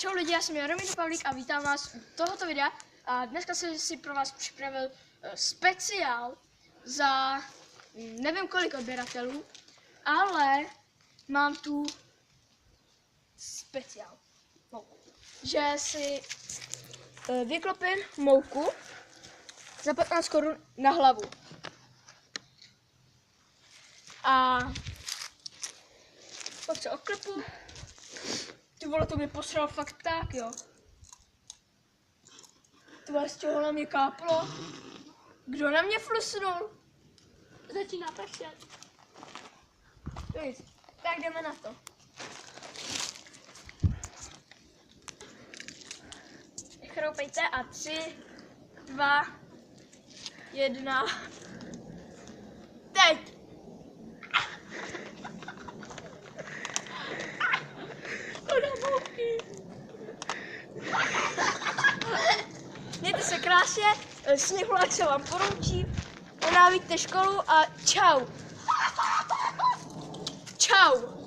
Čau lidi, já jsem Jaromír Pavlík a vítám vás u tohoto videa. A dneska jsem si pro vás připravil speciál za nevím kolik odběratelů, ale mám tu speciál. Že si vyklopím mouku za 15 korun na hlavu. A pak se oklepu. Ty vole, to mě posral fakt tak, jo. Ty vole, z čeho na mě káplo? Kdo na mě flusnul? Začíná pršet. Víš, tak jdeme na to. Chroupejte a 3, 2, 1. Teď! Mějte se krásně, Sněhulák se vám poroučí, nenávidíte školu a čau. Čau.